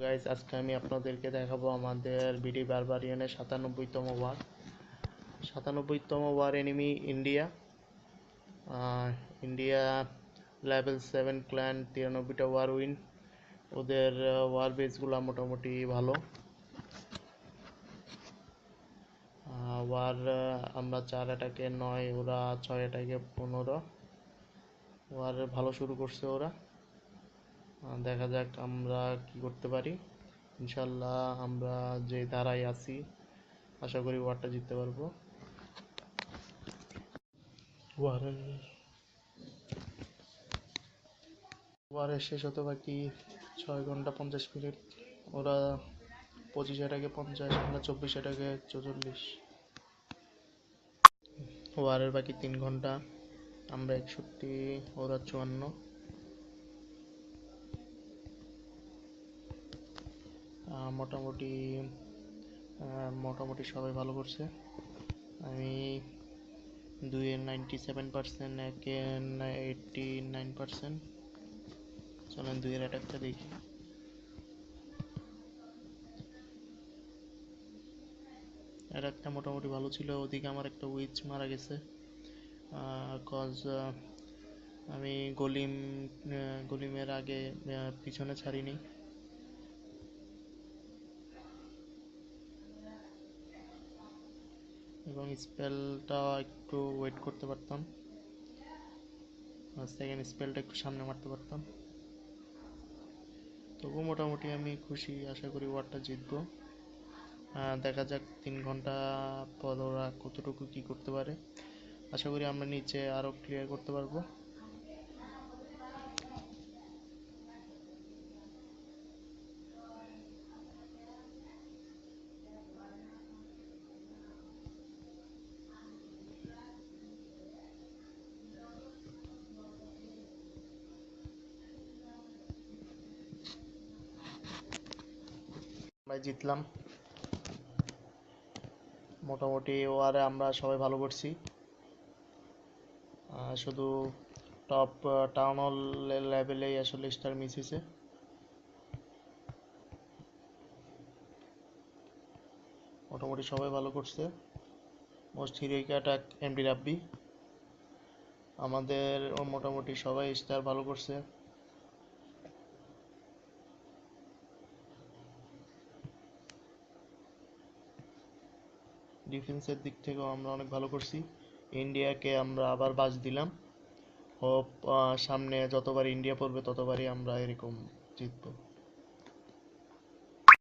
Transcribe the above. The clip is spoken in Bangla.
গাইস, আজকে আমি আপনাদেরকে দেখাবো আমাদের বিডি বারবারিয়ানের 97তম war enemy India. India level 7 clan 93টা ওয়ার উইন। ওদের ওয়ার বেসগুলো মোটামুটি ভালো। ওয়ার আমরা 4 অ্যাটাকে 9, ওরা 6 অ্যাটাকে 15। ওয়ার ভালো শুরু করছে ওরা। দেখা যাক আমরা কি করতে পারি। ইনশাল্লাহ আমরা যে ধারায় আছি আশা করি ওয়ারটা জিততে পারবো। ওয়ারের শেষ হতে বাকি 6 ঘন্টা 50 মিনিট। ওরা 25 এটাকে 50, আমরা 24 এটাকে 44। ওয়ারের বাকি 3 ঘন্টা, আমরা 61, ওরা 54। মোটামুটি মোটামুটি সবাই ভালো করছে। আমি 2-এর 97%, 1-এর 89%। চলেন 2-এর অ্যাটাকটা দেখি। অ্যাটাকটা মোটামুটি ভালো ছিল। ওদিকে আমার একটা উইচ মারা গেছে, কজ আমি গলিমের আগে পিছনে ছাড়িনি। এবং স্পেলটা একটু ওয়েট করতে পারতাম, সেকেন্ড স্পেলটা একটু সামনে মারতে পারতাম। তবু মোটামুটি আমি খুশি, আশা করি ওয়ারটা জিতবো। দেখা যাক 3 ঘন্টা পর ওরা কতটুকু কি করতে পারে। আশা করি আমরা নিচে আরও ক্লিয়ার করতে পারবো। আমরা জিতলাম। মোটামুটি ওয়ারে আমরা সবাই ভালো করছি। শুধু টপ টাউন হল লেভেলেই আসলে স্টার মিস হয়েছে। মোটামুটি সবাই ভালো করছে। মোস্ট হিরোইক অ্যাটাক এমডি রাব্বি। আমাদের মোটামুটি সবাই স্টার ভালো করছে। ডিফেন্সের দিক থেকেও আমরা অনেক ভালো করছি। ইন্ডিয়াকে আমরা আবার বাজ দিলাম। হোপ সামনে যতবার ইন্ডিয়া পড়বে ততবারই আমরা এরকম জিতবো।